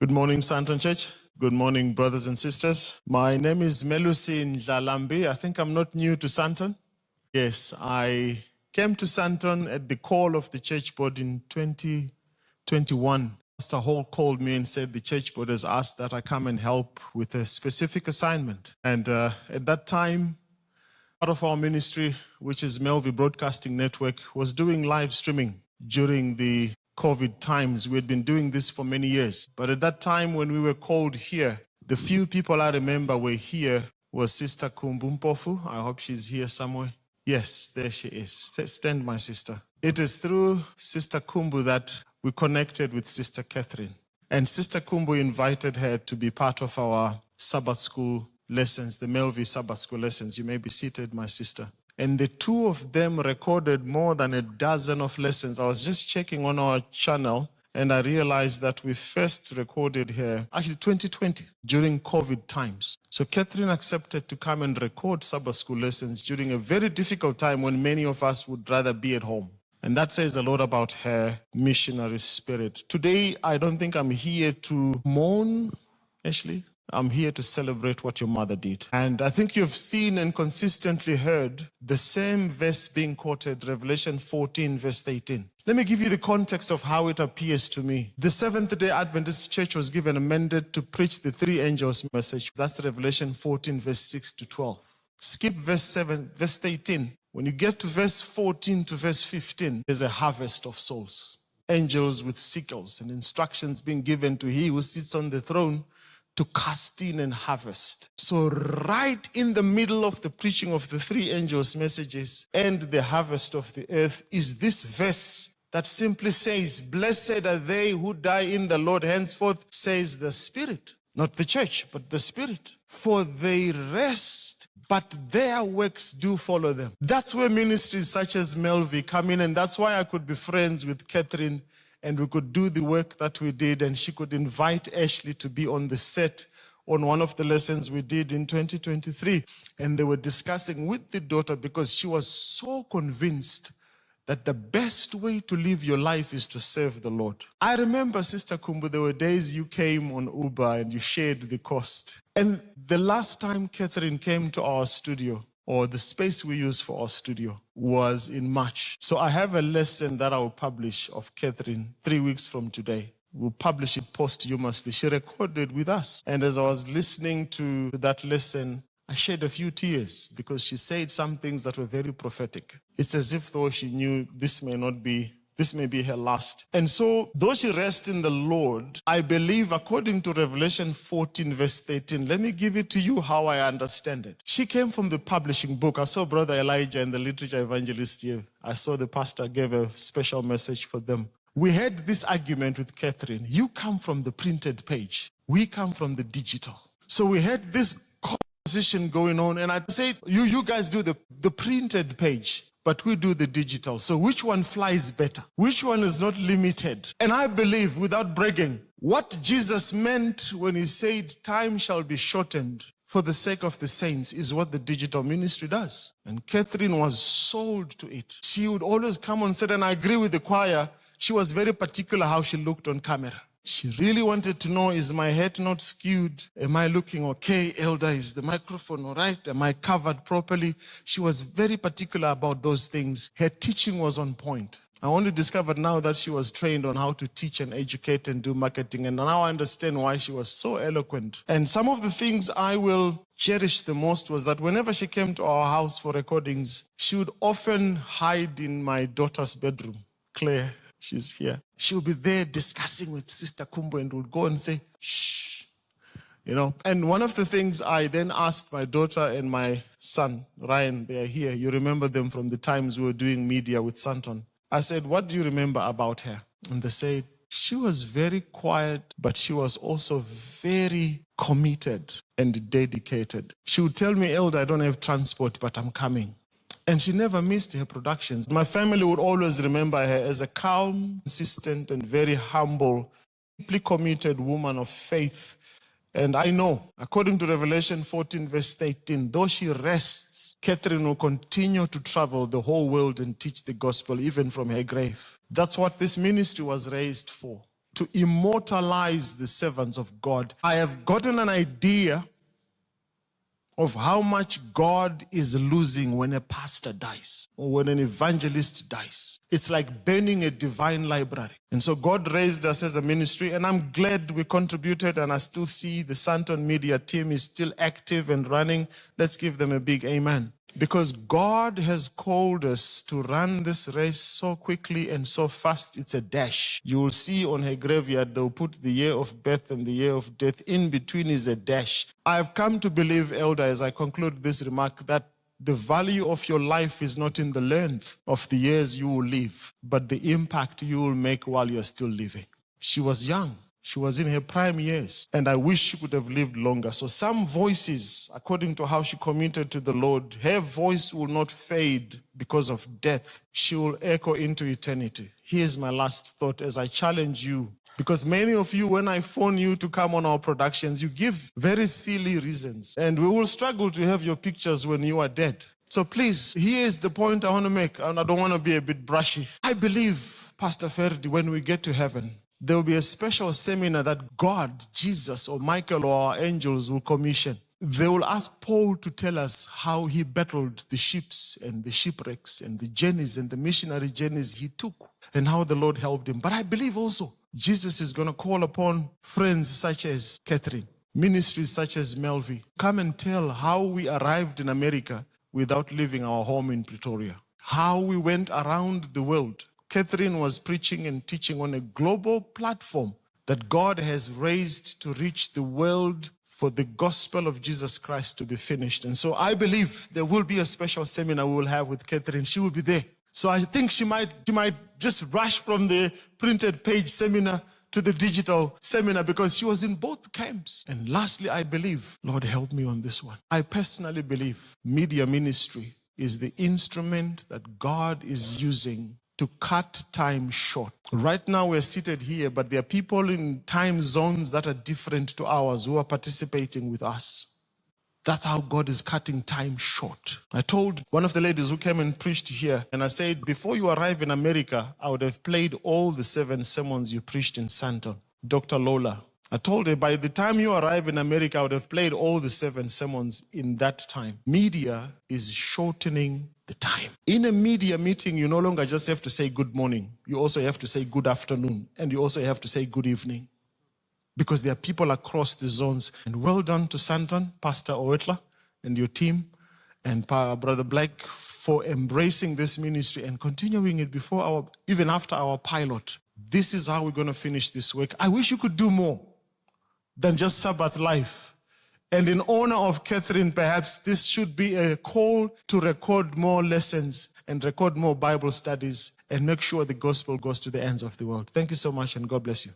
Good morning, Santon Church. Good morning, brothers and sisters. My name is Melusi Ndhlalambi. I think I'm not new to Santon. Yes, I came to Santon at the call of the church board in 2021. Pastor Hall called me and said the church board has asked that I come and help with a specific assignment. And at that time, part of our ministry, which is MelVee Broadcasting Network, was doing live streaming during the COVID times. We had been doing this for many years. But at that time when we were called here, the few people I remember were here was Sister Kumbu Mpofu. I hope she's here somewhere. Yes, there she is. Stand, my sister. It is through Sister Kumbu that we connected with Sister Catherine. And Sister Kumbu invited her to be part of our Sabbath School lessons, the MelVee Sabbath School lessons. You may be seated, my sister. And the two of them recorded more than a dozen of lessons. I was just checking on our channel and I realized that we first recorded here, actually 2020, during COVID times. So Catherine accepted to come and record Sabbath School lessons during a very difficult time when many of us would rather be at home. And that says a lot about her missionary spirit. Today, I don't think I'm here to mourn, Ashley. I'm here to celebrate what your mother did. And I think you've seen and consistently heard the same verse being quoted, Revelation 14, verse 18. Let me give you the context of how it appears to me. The Seventh-day Adventist Church was given a mandate to preach the three angels' message. That's Revelation 14, verse 6 to 12. Skip verse 7, verse 18. When you get to verse 14 to verse 15, there's a harvest of souls. Angels with sickles and instructions being given to he who sits on the throne to cast in and harvest. So right in the middle of the preaching of the three angels' messages and the harvest of the earth is this verse that simply says, blessed are they who die in the Lord, henceforth, says the Spirit. Not the church, but the Spirit. For they rest, but their works do follow them. That's where ministries such as MelVee come in, and that's why I could be friends with Catherine and we could do the work that we did, and she could invite Ashley to be on the set on one of the lessons we did in 2023. And they were discussing with the daughter because she was so convinced that the best way to live your life is to serve the Lord. I remember, Sister Kumbu, there were days you came on Uber and you shared the cost. And the last time Catherine came to our studio, or the space we use for our studio, was in March. So I have a lesson that I will publish of Catherine 3 weeks from today. We'll publish it posthumously. She recorded with us. And as I was listening to that lesson, I shed a few tears because she said some things that were very prophetic. It's as if though she knew this may be her last. And so, though she rests in the Lord, I believe according to Revelation 14, verse 13, let me give it to you how I understand it. She came from the publishing book. I saw Brother Elijah and the literature evangelist here. I saw the pastor gave a special message for them. We had this argument with Catherine. You come from the printed page. We come from the digital. So we had this conversation going on, and I said, you guys do the printed page, but we do the digital. So which one flies better? Which one is not limited? And I believe, without bragging, what Jesus meant when he said time shall be shortened for the sake of the saints is what the digital ministry does. And Catherine was sold to it. She would always come on set, and I agree with the choir. She was very particular how she looked on camera. She really wanted to know, is my head not skewed? Am I looking okay? Elder, is the microphone all right? Am I covered properly? She was very particular about those things. Her teaching was on point. I only discovered now that she was trained on how to teach and educate and do marketing. And now I understand why she was so eloquent. And some of the things I will cherish the most was that whenever she came to our house for recordings, she would often hide in my daughter's bedroom. Claire, she's here. She would be there discussing with Sister Kumbu and would go and say, shh, you know. And one of the things I then asked my daughter and my son, Ryan, they are here. You remember them from the times we were doing media with Santon. I said, what do you remember about her? And they said, she was very quiet, but she was also very committed and dedicated. She would tell me, Elder, I don't have transport, but I'm coming. And she never missed her productions. My family would always remember her as a calm, consistent, and very humble, deeply committed woman of faith. And I know, according to Revelation 14, verse 18, though she rests, Catherine will continue to travel the whole world and teach the gospel, even from her grave. That's what this ministry was raised for. to immortalize the servants of God. I have gotten an idea of how much God is losing when a pastor dies or when an evangelist dies. It's like burning a divine library. And so God raised us as a ministry, and I'm glad we contributed, and I still see the Santon Media team is still active and running. Let's give them a big amen. Because God has called us to run this race so quickly and so fast, it's a dash. You will see on her graveyard, they'll put the year of birth and the year of death. In between is a dash. I've come to believe, Elder, as I conclude this remark, that the value of your life is not in the length of the years you will live, but the impact you will make while you're still living. She was young. She was in her prime years, and I wish she could have lived longer. So some voices, according to how she committed to the Lord, her voice will not fade because of death. She will echo into eternity. Here's my last thought as I challenge you, because many of you, when I phone you to come on our productions, you give very silly reasons, and we will struggle to have your pictures when you are dead. So please, here's the point I want to make, and I don't want to be a bit brushy. I believe, Pastor Ferdi, when we get to heaven, there will be a special seminar that God, Jesus, or Michael, or our angels will commission. They will ask Paul to tell us how he battled the ships and the shipwrecks and the journeys and the missionary journeys he took and how the Lord helped him. But I believe also Jesus is going to call upon friends such as Catherine, ministries such as MelVee, come and tell how we arrived in America without leaving our home in Pretoria, how we went around the world. Catherine was preaching and teaching on a global platform that God has raised to reach the world for the gospel of Jesus Christ to be finished. And so I believe there will be a special seminar we will have with Catherine. She will be there. So I think she might just rush from the printed page seminar to the digital seminar because she was in both camps. And lastly, I believe, Lord, help me on this one. I personally believe media ministry is the instrument that God is using to cut time short. Right now we're seated here, but there are people in time zones that are different to ours who are participating with us. That's how God is cutting time short. I told one of the ladies who came and preached here, and I said, before you arrive in America, I would have played all the 7 sermons you preached in Santon. Dr. Lola. I told her, by the time you arrive in America, I would have played all the 7 sermons in that time. Media is shortening the time. In a media meeting, you no longer just have to say good morning. You also have to say good afternoon. And you also have to say good evening. Because there are people across the zones. And well done to Santon, Pastor Oetla, and your team, and Brother Black for embracing this ministry and continuing it even after our pilot. This is how we're going to finish this work. I wish you could do more than just Sabbath life. And in honor of Catherine, perhaps this should be a call to record more lessons and record more Bible studies and make sure the gospel goes to the ends of the world. Thank you so much, and God bless you.